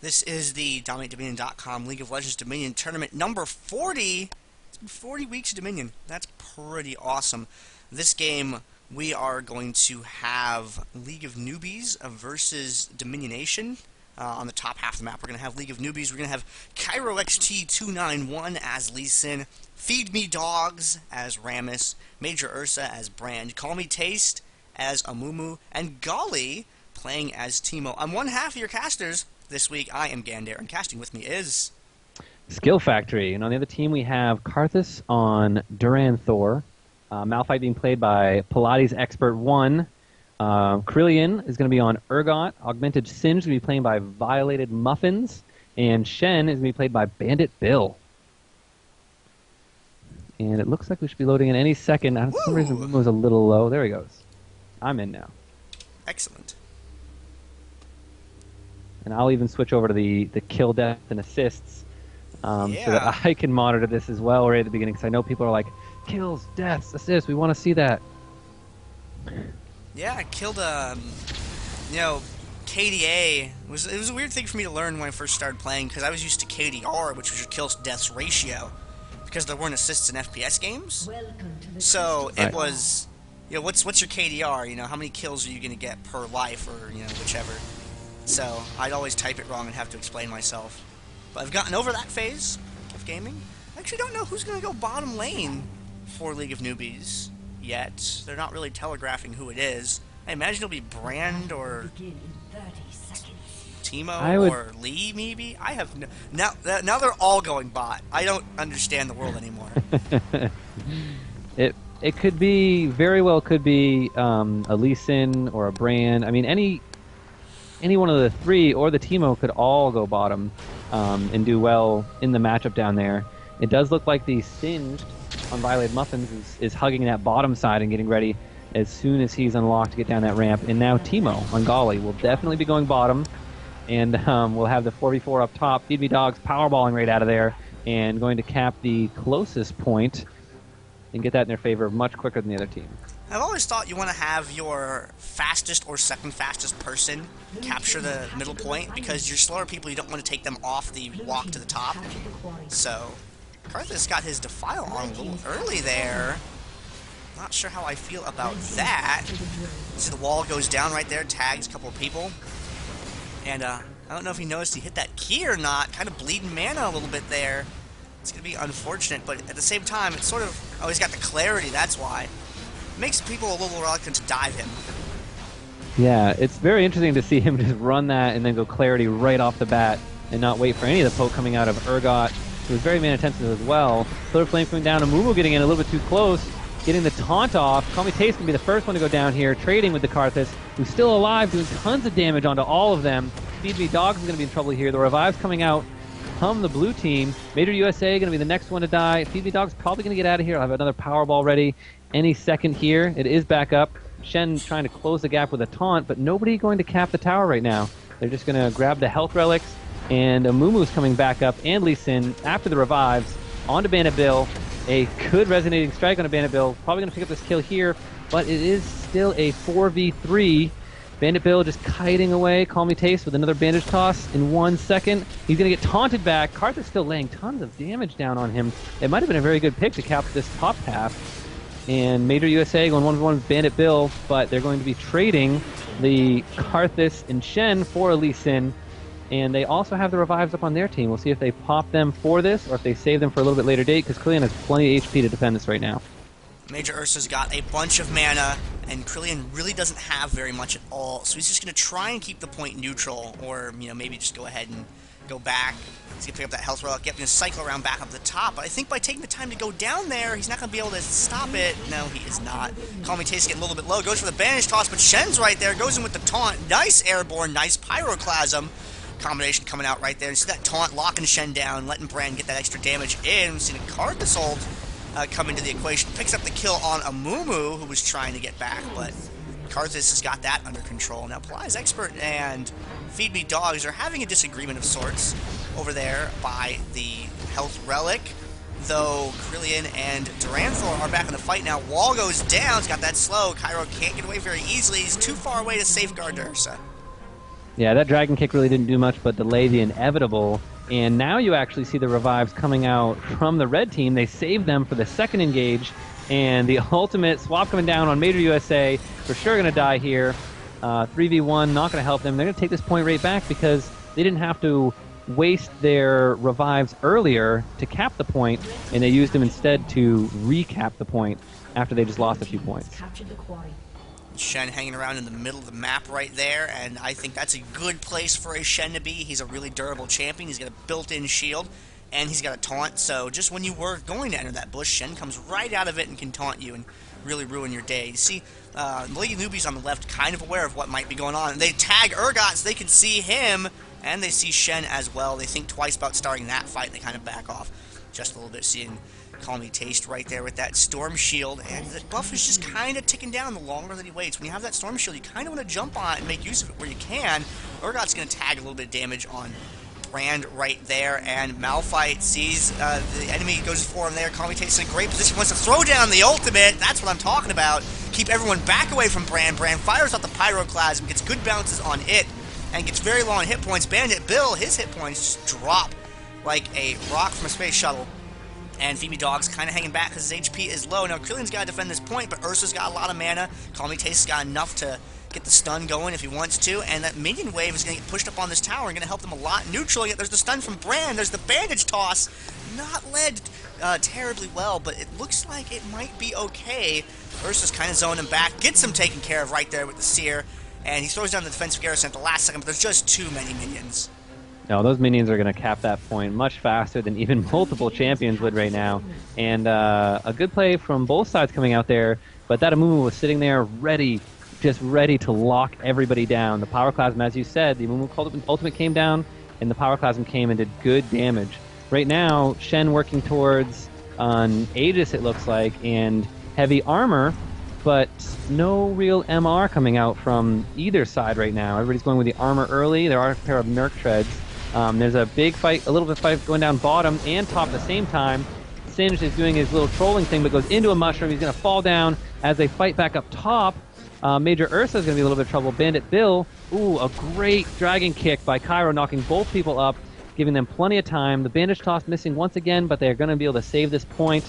This is the DominateDominion.com League of Legends Dominion Tournament number 40. It's been 40 weeks of Dominion. That's pretty awesome. This game, we are going to have League of Newbies versus Dominionation. On the top half of the map, we're going to have League of Newbies. We're going to have Cairo XT291 as Lee Sin, Feed Me Dogs as Rammus, Major Ursa as Brand, Call Me Taste as Amumu, and Golly playing as Teemo. I'm one half of your casters. This week, I am Gander, and casting with me is Skill Factory. And on the other team, we have Karthus on Duran Thor. Malphite being played by Pilates Expert 1. Krillian is going to be on Urgot. Augmented Singe is going to be played by Violated Muffins. And Shen is going to be played by Bandit Bill. And it looks like we should be loading in any second. For some reason, it was a little low. There he goes. I'm in now. Excellent. And I'll even switch over to the kill, death, and assists so that I can monitor this as well right at the beginning, because I know people are like, kills, deaths, assists, we want to see that. Yeah, I killed, KDA. It was a weird thing for me to learn when I first started playing, because I was used to KDR, which was your kills-deaths ratio, because there weren't assists in FPS games. So it was, what's your KDR? How many kills are you going to get per life, or, whichever. So I'd always type it wrong and have to explain myself. But I've gotten over that phase of gaming. I actually don't know who's going to go bottom lane for League of Newbies yet. They're not really telegraphing who it is. I imagine it'll be Brand or Teemo or Lee, maybe? I have no... Now they're all going bot. I don't understand the world anymore. It could be, very well could be a Lee Sin or a Brand. I mean, any one of the three or the Teemo could all go bottom and do well in the matchup down there. It does look like the Singed on Violated Muffins is hugging that bottom side and getting ready as soon as he's unlocked to get down that ramp. And now Teemo on Golly will definitely be going bottom. And we'll have the 4v4 up top. Feed Me Dogs powerballing right out of there and going to cap the closest point and get that in their favor much quicker than the other team. I've always thought you want to have your fastest or second fastest person capture the middle point, because your slower people, you don't want to take them off the walk to the top. So, Karthus got his Defile on a little early there. Not sure how I feel about that. See, the wall goes down right there, tags a couple of people. And I don't know if he noticed he hit that key or not. Kind of bleeding mana a little bit there. It's going to be unfortunate, but at the same time, it's sort of... Oh, he's got the clarity, that's why. Makes people a little reluctant to dive him. Yeah, it's very interesting to see him just run that and then go clarity right off the bat and not wait for any of the poke coming out of Urgot, who was very man-intensive as well. Solar Flame coming down, and Amumu getting in a little bit too close, getting the taunt off. Call Me Taste can be the first one to go down here, trading with the Karthus, who's still alive, doing tons of damage onto all of them. Feed Me Dogs is going to be in trouble here. The revive's coming out from the blue team. Major USA going to be the next one to die. Feed Me Dogs probably going to get out of here. I'll have another Powerball ready any second here. It is back up. Shen trying to close the gap with a taunt, but nobody going to cap the tower right now. They're just going to grab the health relics, and Amumu's coming back up, and Lee Sin after the revives onto Bandit Bill. A good resonating strike on a Bandit Bill. Probably going to pick up this kill here, but it is still a 4v3. Bandit Bill just kiting away. Call Me Taste with another bandage toss in 1 second. He's going to get taunted back. Karthus still laying tons of damage down on him. It might have been a very good pick to cap this top half. And Major USA going 1v1 with Bandit Bill, but they're going to be trading the Karthus and Shen for Lee Sin. And they also have the revives up on their team. We'll see if they pop them for this or if they save them for a little bit later date, because Krillian has plenty of HP to defend this right now. Major Ursa's got a bunch of mana, and Krillian really doesn't have very much at all, so he's just going to try and keep the point neutral, or, maybe just go ahead and go back. He's going to pick up that health relic, going to cycle around back up the top, but I think by taking the time to go down there, he's not going to be able to stop it. No, he is not. Call Me Taste getting a little bit low, goes for the bandage toss, but Shen's right there, goes in with the taunt. Nice airborne, nice pyroclasm. Combination coming out right there. You see that taunt locking Shen down, letting Brand get that extra damage in. We see the Karthus ult come into the equation. Picks up the kill on Amumu, who was trying to get back, but Karthus has got that under control. Now, Pilates Expert and Feed Me Dogs are having a disagreement of sorts over there by the health relic, though Krillian and Duranthor are back in the fight now. Wall goes down. He's got that slow. Cairo can't get away very easily. He's too far away to safeguard Ursa. Yeah, that dragon kick really didn't do much but delay the inevitable. And now you actually see the revives coming out from the red team. They saved them for the second engage. And the ultimate swap coming down on Major USA. For sure going to die here. 3v1, not going to help them. They're going to take this point right back because they didn't have to waste their revives earlier to cap the point, and they used them instead to recap the point after they just lost a few points. Shen hanging around in the middle of the map right there, and I think that's a good place for a Shen to be. He's a really durable champion. He's got a built-in shield, and he's got a taunt, so just when you were going to enter that bush, Shen comes right out of it and can taunt you and really ruin your day. You see, the Lady Newbies on the left kind of aware of what might be going on, and they tag Urgot so they can see him, and they see Shen as well. They think twice about starting that fight. They kind of back off just a little bit, seeing Call Me Taste right there with that Storm Shield. And the buff is just kind of ticking down the longer that he waits. When you have that Storm Shield, you kind of want to jump on it and make use of it where you can. Urgot's going to tag a little bit of damage on Brand right there, and Malphite sees the enemy, goes for him there. Call Me Taste in a great position, wants to throw down the ultimate. That's what I'm talking about. Keep everyone back away from Brand. Brand fires out the Pyroclasm, gets good bounces on it, and gets very low on hit points. Bandit Bill, his hit points just drop like a rock from a space shuttle. And Phoebe Dog's kind of hanging back because his HP is low. Now, Krillian's got to defend this point, but Ursa's got a lot of mana. Call Me Taste's got enough to get the stun going if he wants to. And that minion wave is going to get pushed up on this tower and going to help them a lot. Neutral, yet there's the stun from Brand. There's the bandage toss. Not led terribly well, but it looks like it might be okay. Ursa's kind of zoning him back. Gets him taken care of right there with the Seer. And he throws down the defensive garrison at the last second, but there's just too many minions. No, those minions are going to cap that point much faster than even multiple champions would right now. And a good play from both sides coming out there, but that Amumu was sitting there ready, just ready to lock everybody down. The Pyroclasm, as you said, the Amumu ultimate came down, and the Pyroclasm came and did good damage. Right now, Shen working towards an Aegis, it looks like, and heavy armor, but no real MR coming out from either side right now. Everybody's going with the armor early. There are a pair of Nerc treads. There's a big fight, a little bit of fight going down bottom and top at the same time. Singed is doing his little trolling thing, but goes into a mushroom. He's going to fall down as they fight back up top. Major Ursa is going to be a little bit of trouble. Bandit Bill, ooh, a great dragon kick by Cairo, knocking both people up, giving them plenty of time. The bandage toss missing once again, but they're going to be able to save this point.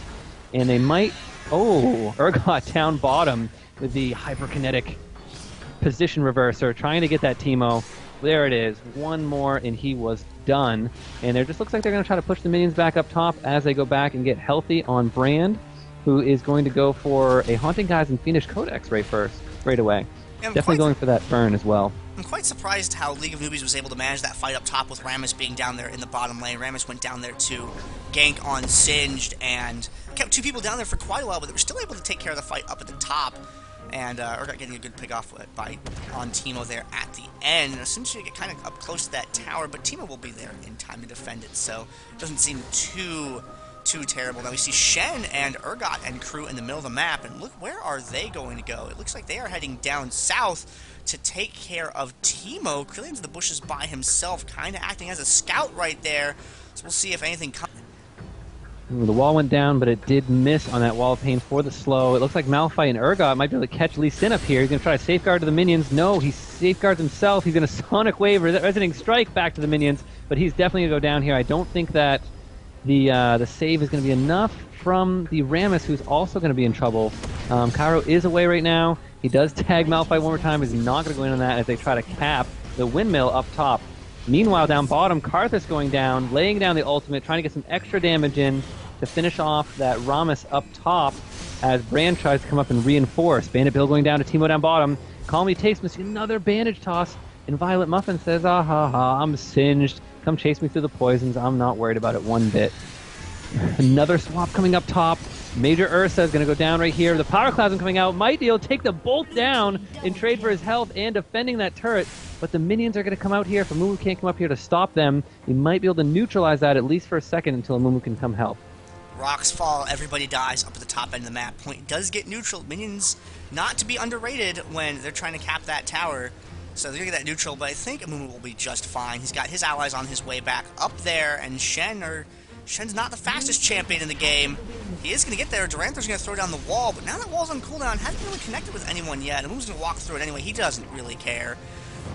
And they might, oh, Urgot down bottom with the hyperkinetic position reverser, trying to get that Teemo. There it is. One more, and he was done. And it just looks like they're going to try to push the minions back up top as they go back and get healthy on Brand, who is going to go for a Haunting Guise and Fiendish Codex right away. Yeah, definitely going for that burn as well. I'm quite surprised how League of Newbies was able to manage that fight up top with Rammus being down there in the bottom lane. Rammus went down there to gank on Singed and kept two people down there for quite a while, but they were still able to take care of the fight up at the top. And Urgot getting a good pick off on Teemo there at the end. And essentially get kind of up close to that tower, but Teemo will be there in time to defend it, so it doesn't seem too terrible. Now we see Shen and Urgot and crew in the middle of the map, and look, where are they going to go? It looks like they are heading down south to take care of Teemo. Krillian's in the bushes by himself, kind of acting as a scout right there, so we'll see if anything comes. The wall went down, but it did miss on that wall of pain for the slow. It looks like Malphite and Urgot might be able to catch Lee Sin up here. He's going to try to safeguard to the minions. No, he safeguards himself. He's going to Sonic Wave, Resonating Strike back to the minions, but he's definitely going to go down here. I don't think that the save is going to be enough from the Rammus, who's also going to be in trouble. Cairo is away right now. He does tag Malphite one more time. He's not going to go in on that as they try to cap the windmill up top. Meanwhile, down bottom, Karthus going down, laying down the ultimate, trying to get some extra damage in to finish off that Rammus up top as Brand tries to come up and reinforce. Bandit Bill going down to Teemo down bottom. Call Me Taste missing another bandage toss, and Violet Muffin says, ah ha ha, I'm singed. Come chase me through the poisons. I'm not worried about it one bit. Another swap coming up top. Major Ursa is going to go down right here. The Pyroclasm coming out. Might be able to take the bolt down in trade for his health and defending that turret. But the minions are going to come out here. If Amumu can't come up here to stop them, he might be able to neutralize that at least for a second until Amumu can come help. Rocks fall, everybody dies up at the top end of the map. Point does get neutral. Minions not to be underrated when they're trying to cap that tower. So they're going to get that neutral, but I think Amumu will be just fine. He's got his allies on his way back up there, and Shen's not the fastest champion in the game. He is going to get there. Duranther's going to throw down the wall, but now that wall's on cooldown, hasn't really connected with anyone yet. Amumu's going to walk through it anyway. He doesn't really care.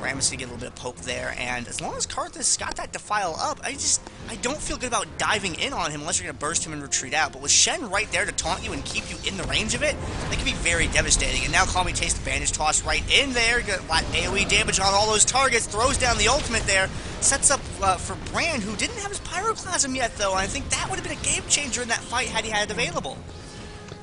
Rammus to get a little bit of poke there, and as long as Karthus got that Defile up, I don't feel good about diving in on him unless you're going to burst him and retreat out. But with Shen right there to taunt you and keep you in the range of it, that can be very devastating. And now Call Me Taste the Bandage Toss right in there, got AoE damage on all those targets, throws down the ultimate there, sets up for Brand, who didn't have his Pyroclasm yet though, and I think that would have been a game changer in that fight had he had it available.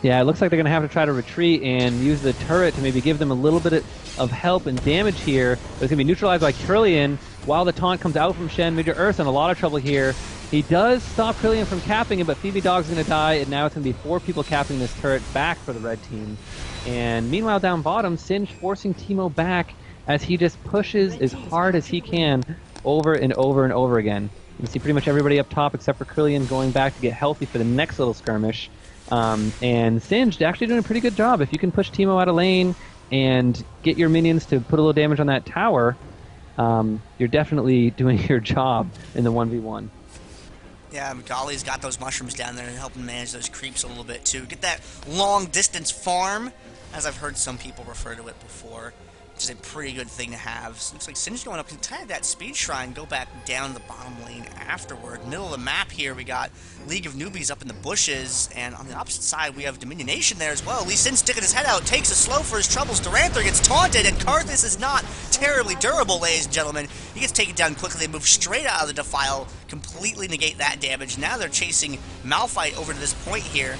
Yeah, it looks like they're going to have to try to retreat and use the turret to maybe give them a little bit of help and damage here. But it's going to be neutralized by Krillian while the taunt comes out from Shen. Major Ursa in a lot of trouble here. He does stop Krillian from capping it, but Phoebe Dog's going to die, and now it's going to be 4 people capping this turret back for the red team. And meanwhile, down bottom, Singe forcing Teemo back as he just pushes as hard as he can over and over and over again. You can see pretty much everybody up top except for Krillian going back to get healthy for the next little skirmish. And Singed actually doing a pretty good job. If you can push Teemo out of lane and get your minions to put a little damage on that tower, you're definitely doing your job in the 1v1. Yeah, Golly's got those mushrooms down there and helping manage those creeps a little bit too. Get that long distance farm, as I've heard some people refer to it before, which is a pretty good thing to have. So looks like Singe going up can tie that speed shrine, go back down the bottom lane afterward. Middle of the map here, we got League of Newbies up in the bushes, and on the opposite side we have Dominion Nation there as well. Lee Sin sticking his head out, takes a slow for his troubles. Duranther gets taunted, and Karthus is not terribly durable, ladies and gentlemen. He gets taken down quickly. They move straight out of the Defile, completely negate that damage. Now they're chasing Malphite over to this point here.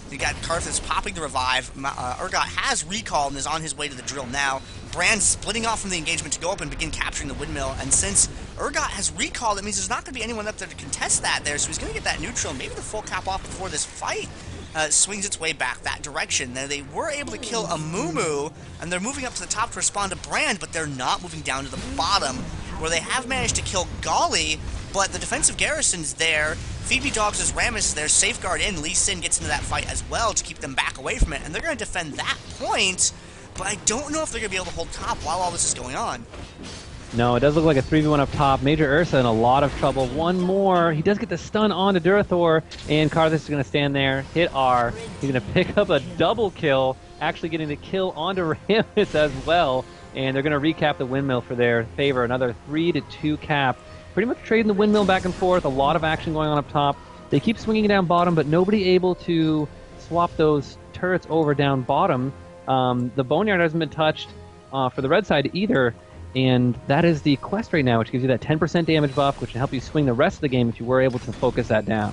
You got Karthus popping the revive. Urgot has recall and is on his way to the drill now. Brand splitting off from the engagement to go up and begin capturing the windmill. And since Urgot has recall, that means there's not going to be anyone up there to contest that there. So he's going to get that neutral, maybe the full cap off before this fight swings its way back that direction. Now, they were able to kill a Mumu, and they're moving up to the top to respond to Brand, but they're not moving down to the bottom, where they have managed to kill Golly, but the defensive garrison's there. Phoebe Dogs as Rammus there, safeguard in. Lee Sin gets into that fight as well to keep them back away from it, and they're going to defend that point, but I don't know if they're going to be able to hold top while all this is going on. No, it does look like a 3v1 up top. Major Ursa in a lot of trouble. One more. He does get the stun on to Durathor, and Karthus is going to stand there, hit R. He's going to pick up a double kill, actually getting the kill onto Rammus as well, and they're going to recap the windmill for their favor. Another 3-2 cap. Pretty much trading the windmill back and forth. A lot of action going on up top. They keep swinging down bottom, but nobody able to swap those turrets over down bottom. The Boneyard hasn't been touched for the red side either, and that is the quest right now, which gives you that 10% damage buff, which can help you swing the rest of the game if you were able to focus that down.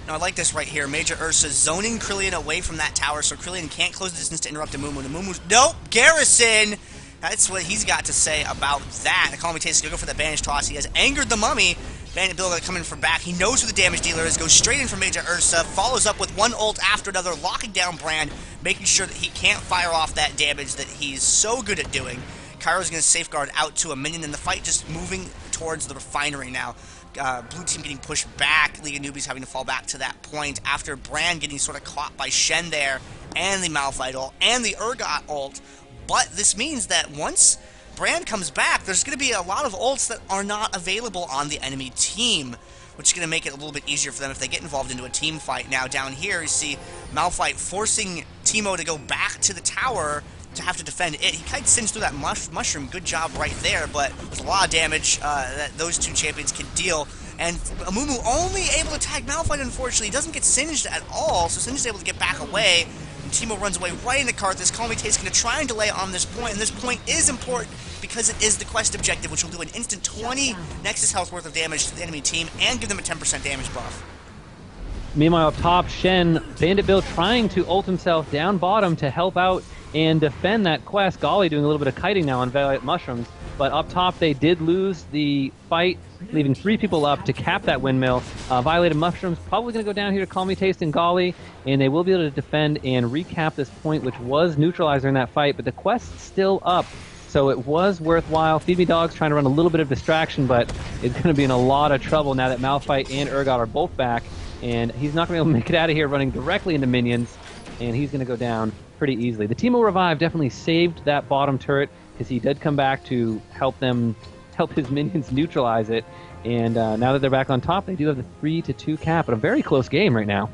Now, I like this right here. Major Ursa zoning Krillian away from that tower, so Krillian can't close the distance to interrupt Amumu. Amumu's, nope, Garrison! That's what he's got to say about that. The Call Me Taste is going to go for the Bandage Toss. He has angered the Mummy. Bandit Bill going to come in for back. He knows who the damage dealer is, goes straight in for Major Ursa, follows up with one ult after another, locking down Brand, making sure that he can't fire off that damage that he's so good at doing. Cairo's going to safeguard out to a minion, and the fight just moving towards the refinery now. Blue team getting pushed back, League of Newbies having to fall back to that point after Brand getting sort of caught by Shen there, and the Malphite ult, and the Urgot ult. But this means that once Brand comes back, there's going to be a lot of ults that are not available on the enemy team, which is going to make it a little bit easier for them if they get involved into a team fight. Now, down here, you see Malphite forcing Teemo to go back to the tower to have to defend it. He kind of singed through that mushroom. Good job right there, but there's a lot of damage that those two champions can deal. And Amumu only able to tag Malphite, unfortunately. He doesn't get singed at all, so Singed is able to get back away. Teemo runs away right into Karthus. Call Me Taste is going to try and delay on this point, and this point is important because it is the quest objective, which will do an instant 20 Nexus health worth of damage to the enemy team and give them a 10% damage buff. Meanwhile, up top, Shen, Bandit Bill trying to ult himself down bottom to help out and defend that quest. Golly doing a little bit of kiting now on Valiant Mushrooms, but up top they did lose the fight, leaving 3 people up to cap that windmill. Violated Mushrooms probably going to go down here to Call Me Taste and Golly, and they will be able to defend and recap this point, which was neutralizer in that fight, but the quest's still up, so it was worthwhile. Phoebe Dog's trying to run a little bit of distraction, but it's going to be in a lot of trouble now that Malphite and Urgot are both back, and he's not going to be able to make it out of here running directly into minions, and he's going to go down pretty easily. The Teemo Revive definitely saved that bottom turret, because he did come back to help his minions neutralize it, and now that they're back on top, they do have the 3-2 cap, but a very close game right now.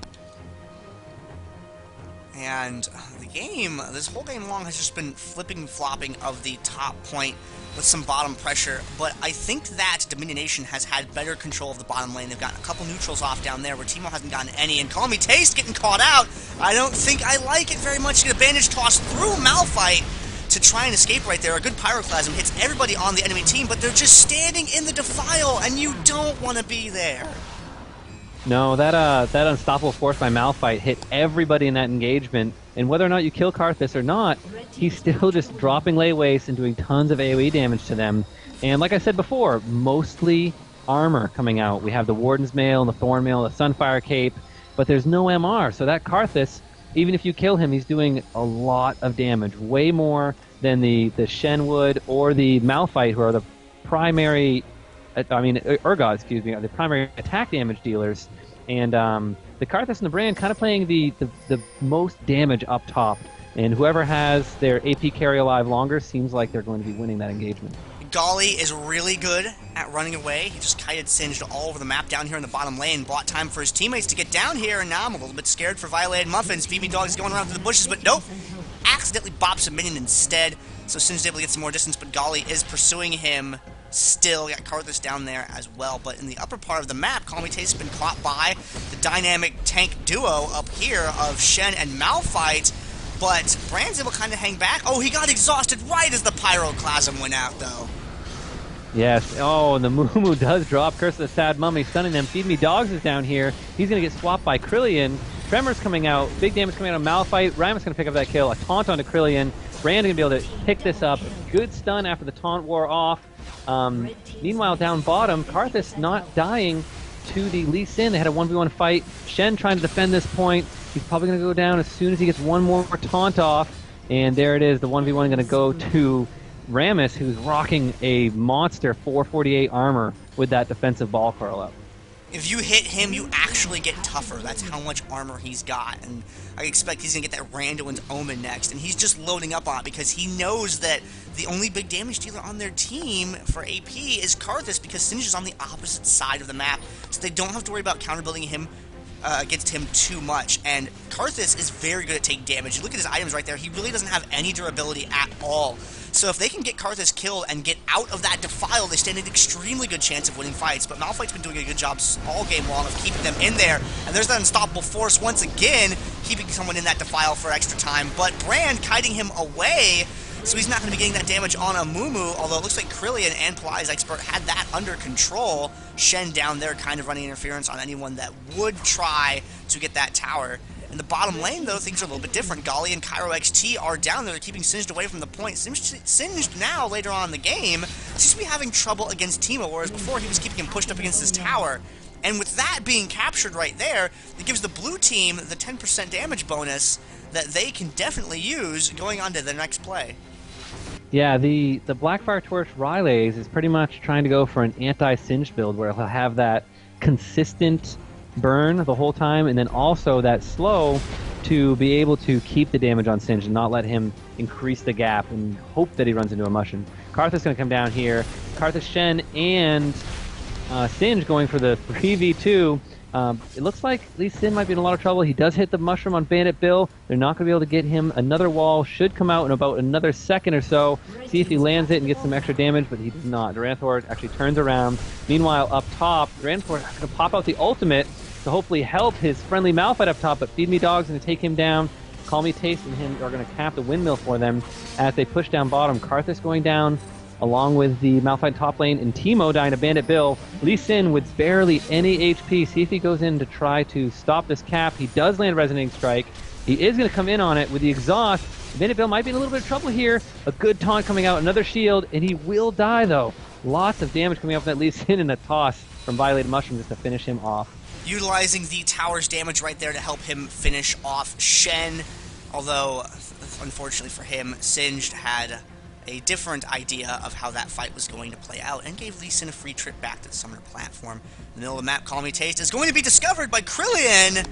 And the game, this whole game long, has just been flipping and flopping of the top point with some bottom pressure, but I think that Domination has had better control of the bottom lane. They've gotten a couple neutrals off down there where Teemo hasn't gotten any, and Call Me Taste getting caught out. I don't think I like it very much. Get a bandage tossed through Malphite to try and escape right there. A good Pyroclasm hits everybody on the enemy team, but they're just standing in the defile, and you don't want to be there. No, that unstoppable force by Malphite hit everybody in that engagement, and whether or not you kill Karthus or not, he's still just dropping lay waste and doing tons of AoE damage to them. And like I said before, mostly armor coming out. We have the Warden's Mail, the Thorn Mail, the Sunfire Cape, but there's no MR, so that Karthus, even if you kill him, he's doing a lot of damage, way more than the Shen would or the Malphite, who are the primary, Urgot, excuse me, are the primary attack damage dealers. And the Karthus and the Brand kind of playing the most damage up top. And whoever has their AP carry alive longer seems like they're going to be winning that engagement. Golly is really good at running away. He just kited Singed all over the map down here in the bottom lane. Bought time for his teammates to get down here, and now I'm a little bit scared for Violated Muffins. Feed Me Dog is going around through the bushes, but nope. Accidentally bops a minion instead. So Singed is able to get some more distance, but Golly is pursuing him still. Got Karthus down there as well. But in the upper part of the map, Call Me Taste has been caught by the dynamic tank duo up here of Shen and Malphite. But Brand's able to kind of hang back. Oh, he got exhausted right as the Pyroclasm went out, though. Yes. Oh, and the Moo does drop. Curse of the Sad Mummy, stunning them. Feed Me Dogs is down here. He's going to get swapped by Krillian. Tremor's coming out. Big damage coming out of Malphite. Ramus going to pick up that kill. A taunt onto Krillian. Brand going to be able to pick this up. Good stun after the taunt wore off. Meanwhile, down bottom, Karthus not dying to the Lee Sin. They had a 1v1 fight. Shen trying to defend this point. He's probably going to go down as soon as he gets one more taunt off. And there it is. The 1v1 going to go to Ramus, who's rocking a monster 448 armor with that defensive ball curl up. If you hit him, you actually get tougher. That's how much armor he's got. And I expect he's going to get that Randuin's Omen next. And he's just loading up on it because he knows that the only big damage dealer on their team for AP is Karthus, because Singed is on the opposite side of the map. So they don't have to worry about counterbuilding him against him too much. And Karthus is very good at taking damage. You look at his items right there, he really doesn't have any durability at all. So if they can get Karthus killed and get out of that defile, they stand an extremely good chance of winning fights. But Malphite's been doing a good job all game long of keeping them in there. And there's that unstoppable force once again, keeping someone in that defile for extra time. But Brand kiting him away, so he's not going to be getting that damage on a Mumu, although it looks like Krillian and Pelias Expert had that under control. Shen down there kind of running interference on anyone that would try to get that tower. In the bottom lane, though, things are a little bit different. Golly and Cairo XT are down there. They're keeping Singed away from the point. Singed now, later on in the game, seems to be having trouble against Teemo, whereas before he was keeping him pushed up against his tower. And with that being captured right there, it gives the blue team the 10% damage bonus that they can definitely use going on to the next play. Yeah, the Blackfire Torch Rylays is pretty much trying to go for an anti-Singed build where he'll have that consistent burn the whole time, and then also that slow to be able to keep the damage on Singed and not let him increase the gap and hope that he runs into a mushroom. Karthus is going to come down here. Karthus, Shen, and Singed going for the 3v2. It looks like Lee Sin might be in a lot of trouble. He does hit the mushroom on Bandit Bill. They're not going to be able to get him. Another wall should come out in about another second or so. See if he lands it and gets some extra damage, but he does not. Duranthor actually turns around. Meanwhile, up top, Duranthor is going to pop out the ultimate to hopefully help his friendly Malphite up top, but Feed Me Dog's going to take him down. Call Me Taste and him are going to cap the windmill for them as they push down bottom. Karthus going down along with the Malphite top lane, and Teemo dying to Bandit Bill. Lee Sin with barely any HP. See if he goes in to try to stop this cap. He does land Resonating Strike. He is going to come in on it with the exhaust. Bandit Bill might be in a little bit of trouble here. A good taunt coming out, another shield, and he will die though. Lots of damage coming up from that Lee Sin, and a toss from Violated Mushroom just to finish him off. Utilizing the tower's damage right there to help him finish off Shen, although unfortunately for him, Singed had a different idea of how that fight was going to play out and gave Lee Sin a free trip back to the summoner platform. In the middle of the map, Call Me Taste is going to be discovered by Krillian.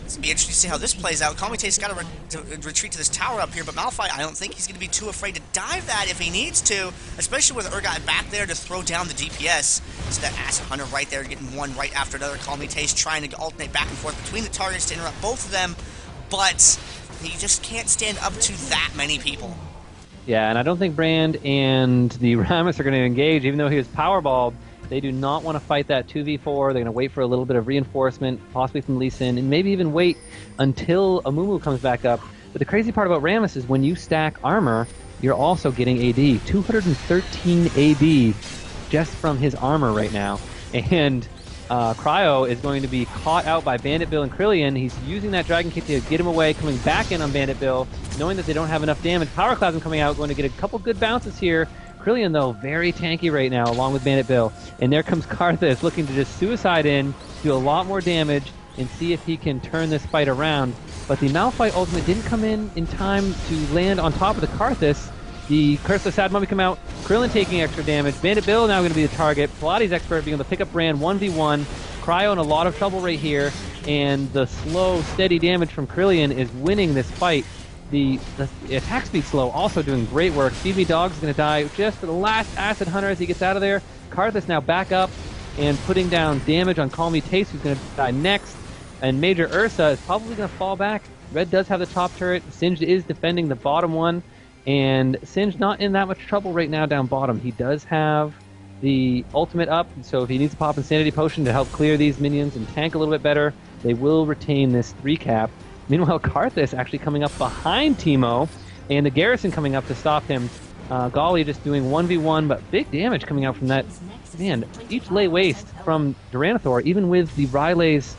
It's going to be interesting to see how this plays out. Call Me Taste's got to retreat to this tower up here, but Malphite, I don't think he's going to be too afraid to dive that if he needs to, especially with Urgot back there to throw down the DPS. So that Acid Hunter right there getting one right after another. Call Me Taste trying to alternate back and forth between the targets to interrupt both of them, but He just can't stand up to that many people. Yeah, and I don't think Brand and the Rammus are going to engage, even though he was powerballed. They do not want to fight that 2v4. They're going to wait for a little bit of reinforcement, possibly from Lee Sin, and maybe even wait until Amumu comes back up. But the crazy part about Rammus is when you stack armor, you're also getting AD. 213 AD just from his armor right now. And Cryo is going to be caught out by Bandit Bill and Krillian. He's using that Dragon Kick to get him away, coming back in on Bandit Bill, knowing that they don't have enough damage. Power Clasm coming out, going to get a couple good bounces here. Krillian, though, very tanky right now, along with Bandit Bill. And there comes Karthus, looking to just suicide in, do a lot more damage, and see if he can turn this fight around. But the Malphite ultimate didn't come in time to land on top of the Karthus. The Curse of Sad Mummy come out, Krillin taking extra damage, Bandit Bill now going to be the target, Pilates Expert being able to pick up Brand 1v1, Cryo in a lot of trouble right here, and the slow, steady damage from Krillian is winning this fight. The attack speed slow also doing great work. Feed Me Dog's going to die just for the last Acid Hunter as he gets out of there. Karthus now back up and putting down damage on Call Me Taste, who's going to die next. And Major Ursa is probably going to fall back. Red does have the top turret. Singed is defending the bottom one. And Singed not in that much trouble right now down bottom. He does have the ultimate up, so if he needs to pop Insanity Potion to help clear these minions and tank a little bit better, they will retain this 3-cap. Meanwhile, Karthus actually coming up behind Teemo, and the Garrison coming up to stop him. Golly just doing 1v1, but big damage coming out from that. Man, each lay waste from Duranathor, even with the Rylays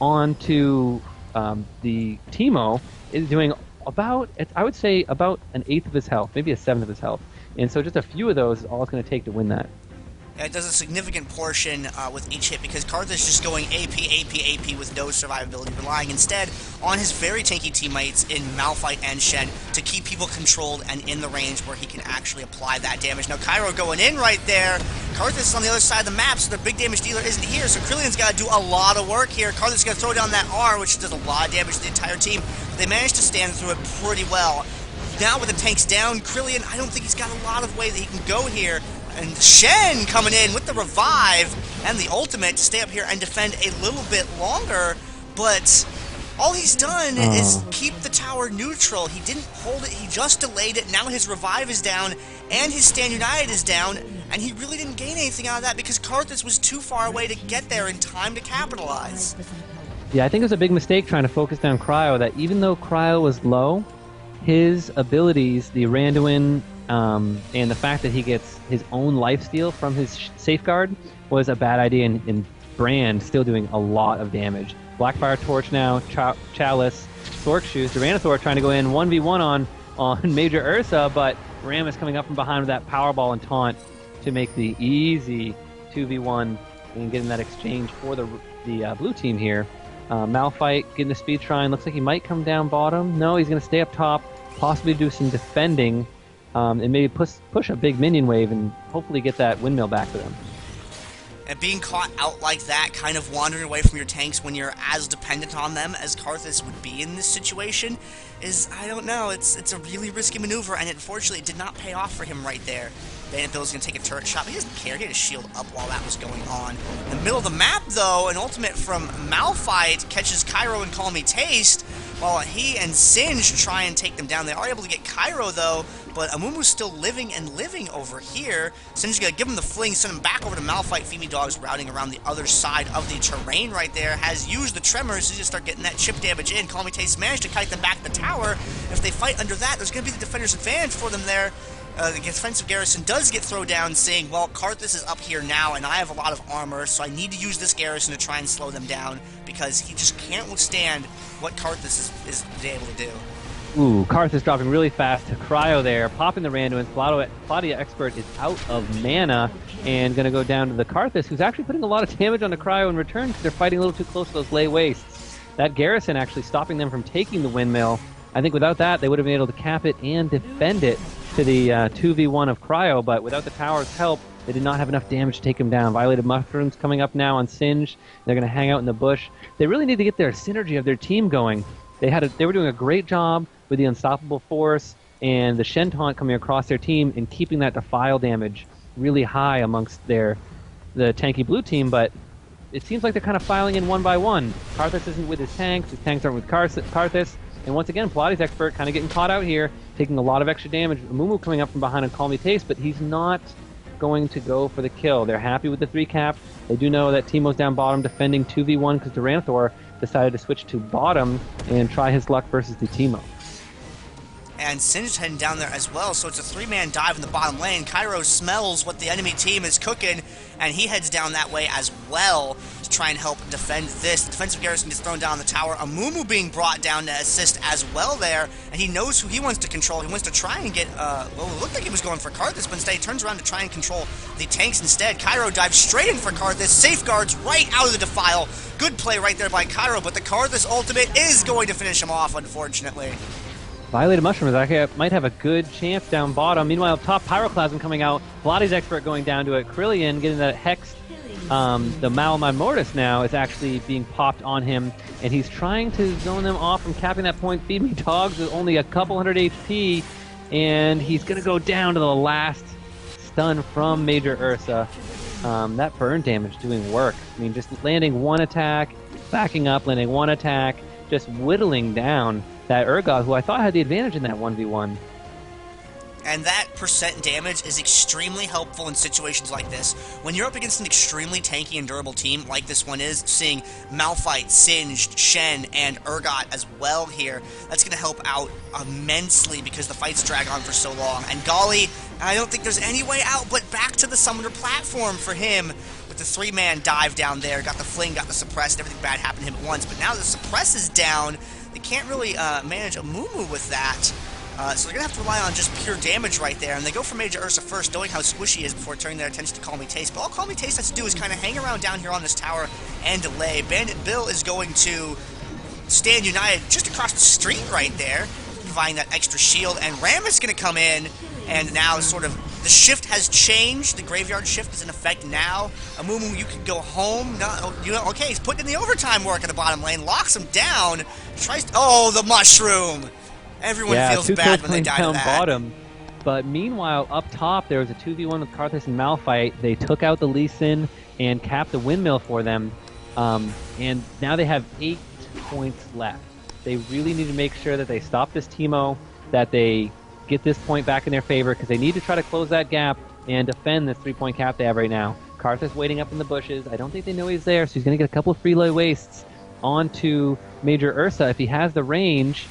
onto the Teemo, is doing about, I would say, about an 1/8 of his health, maybe a 1/7 of his health. And so just a few of those is all it's going to take to win that. It does a significant portion with each hit because Karthus is just going AP with no survivability, relying instead on his very tanky teammates in Malphite and Shen to keep people controlled and in the range where he can actually apply that damage. Now Cairo going in right there. Karthus is on the other side of the map, so the big damage dealer isn't here, so Krillian's got to do a lot of work here. Karthus is going to throw down that R, which does a lot of damage to the entire team. But they managed to stand through it pretty well. Now with the tanks down, Krillian, I don't think he's got a lot of way that he can go here. And Shen coming in with the revive and the ultimate to stay up here and defend a little bit longer, but all he's done is keep the tower neutral. He didn't hold it, he just delayed it. Now his revive is down and his Stand United is down, and he really didn't gain anything out of that because Karthus was too far away to get there in time to capitalize. Yeah, I think it was a big mistake trying to focus down Cryo, that even though Cryo was low, his abilities, the Randuin, and the fact that he gets his own lifesteal from his safeguard was a bad idea, and Brand still doing a lot of damage. Blackfire Torch now, Chalice, Sork Shoes, Duranathor trying to go in 1v1 on Major Ursa, but Ram is coming up from behind with that Powerball and Taunt to make the easy 2v1 and getting that exchange for the blue team here. Malphite getting the Speed Shrine. Looks like he might come down bottom. No, he's going to stay up top, possibly do some defending, and maybe push a big minion wave and hopefully get that windmill back to them. And being caught out like that, kind of wandering away from your tanks when you're as dependent on them as Karthus would be in this situation, is, I don't know, it's a really risky maneuver, and unfortunately it did not pay off for him right there. Bandit Bill's going to take a turret shot, but he doesn't care. He had his shield up while that was going on. In the middle of the map, though, an ultimate from Malphite catches Cairo and Call Me Taste, while he and Singed try and take them down. They are able to get Cairo, though, but Amumu's still living over here. Singed's going to give him the fling, send him back over to Malphite. Feed Me Dog's routing around the other side of the terrain right there. Has used the Tremors to just start getting that chip damage in. Call Me Taste managed to kite them back to the tower. If they fight under that, there's going to be the defender's advantage for them there. The defensive garrison does get thrown down, saying, well, Karthus is up here now, and I have a lot of armor, so I need to use this garrison to try and slow them down, because he just can't withstand what Karthus is able to do. Ooh, Karthus dropping really fast to Cryo there, popping the Randuins. Pilates Expert is out of mana, and going to go down to the Karthus, who's actually putting a lot of damage on the Cryo in return, because they're fighting a little too close to those lay wastes. That garrison actually stopping them from taking the windmill. I think without that, they would have been able to cap it and defend it to the 2v1 of Cryo, but without the tower's help, they did not have enough damage to take him down. Violated Mushrooms coming up now on Singed. They're going to hang out in the bush. They really need to get their synergy of their team going. They were doing a great job with the Unstoppable Force and the Shen Taunt coming across their team and keeping that defile damage really high amongst the tanky blue team, but it seems like they're kind of filing in one by one. Karthus isn't with his tanks aren't with Karthus. And once again, Pilates Expert kind of getting caught out here, taking a lot of extra damage. Mumu coming up from behind and Call Me Taste, but he's not going to go for the kill. They're happy with the 3 cap. They do know that Teemo's down bottom defending 2v1 because Duranthaur decided to switch to bottom and try his luck versus the Teemo. And Singe's heading down there as well, so it's a 3-man dive in the bottom lane. Cairo smells what the enemy team is cooking, and he heads down that way as well to try and help defend this. The defensive garrison gets thrown down on the tower. Amumu being brought down to assist as well there, and he knows who he wants to control. He wants to try and get, well, it looked like he was going for Karthus, but instead he turns around to try and control the tanks instead. Cairo dives straight in for Karthus, safeguards right out of the defile. Good play right there by Cairo, but the Karthus ultimate is going to finish him off, unfortunately. Violated Mushrooms actually might have a good chance down bottom. Meanwhile, up top, Pyroclasm coming out. Pilates Expert going down to it. Krillian getting that Hex. The Malmon Mortis now is actually being popped on him, and he's trying to zone them off from capping that point. Feed Me Dogs with only a couple hundred HP, and he's going to go down to the last stun from Major Ursa. That burn damage doing work. I mean, just landing one attack, backing up, landing one attack, just whittling down that Urgot, who I thought had the advantage in that 1v1. And that percent damage is extremely helpful in situations like this. When you're up against an extremely tanky and durable team like this one is, seeing Malphite, Singed, Shen, and Urgot as well here, that's going to help out immensely because the fights drag on for so long. And Golly, I don't think there's any way out but back to the summoner platform for him with the 3-man dive down there. Got the fling, got the suppress, and everything bad happened to him at once. But now the suppress is down. They can't really manage Amumu with that. So they're going to have to rely on just pure damage right there. And they go for Major Ursa first, knowing how squishy he is before turning their attention to Call Me Taste. But all Call Me Taste has to do is kind of hang around down here on this tower and delay. Bandit Bill is going to stand united just across the street right there, providing that extra shield. And Ram is going to come in, and now sort of the shift has changed. The graveyard shift is in effect now. Amumu, you can go home. No, okay, he's putting in the overtime work in the bottom lane. Locks him down. Tries. Oh, the mushroom. Everyone feels bad when they die to that. Bottom. But meanwhile, up top, there was a 2v1 with Karthus and Malphite. They took out the Lee Sin and capped the windmill for them. And now they have 8 points left. They really need to make sure that they stop this Teemo, that they get this point back in their favor, because they need to try to close that gap and defend this 3-point cap they have right now. Karthus waiting up in the bushes. I don't think they know he's there, so he's going to get a couple of free low wastes onto Major Ursa if he has the range.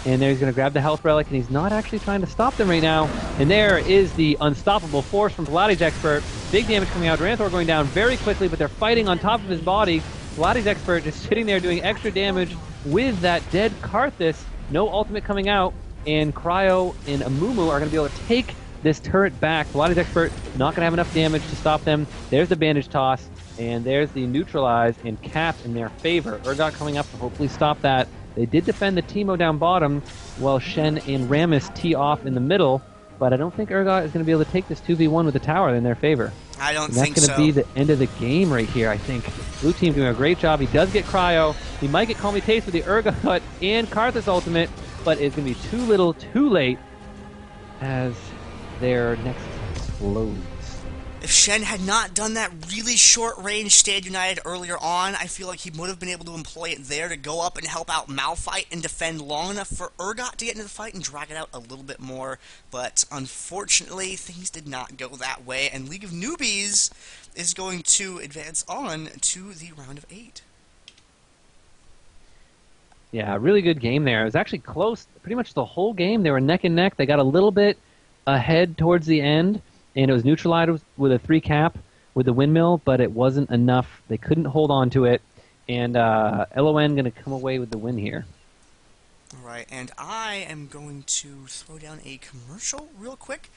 And there he's going to grab the health relic, and he's not actually trying to stop them right now. And there is the unstoppable force from Pilates Expert. Big damage coming out. Duranthaur going down very quickly, but they're fighting on top of his body. Pilates Expert just sitting there doing extra damage with that dead Karthus. No ultimate coming out, and Cryo and Amumu are going to be able to take this turret back. Pilates Expert not going to have enough damage to stop them. There's the bandage toss, and there's the neutralize and cap in their favor. Urgot coming up to hopefully stop that. They did defend the Teemo down bottom while Shen and Rammus tee off in the middle, but I don't think Urgot is going to be able to take this 2v1 with the tower in their favor. I don't think so. That's going to be the end of the game right here, I think. Blue team doing a great job. He does get Cryo. He might get Call Me Taste with the Urgot and Karthus ultimate, but it's going to be too little, too late as their next explodes. If Shen had not done that really short-range Stand United earlier on, I feel like he would have been able to employ it there to go up and help out Malphite and defend long enough for Urgot to get into the fight and drag it out a little bit more. But unfortunately, things did not go that way, and League of Newbies is going to advance on to the round of 8. Yeah, really good game there. It was actually close pretty much the whole game. They were neck and neck. They got a little bit ahead towards the end, and it was neutralized with a 3 cap with the windmill, but it wasn't enough. They couldn't hold on to it, and LoN going to come away with the win here. All right, and I am going to throw down a commercial real quick.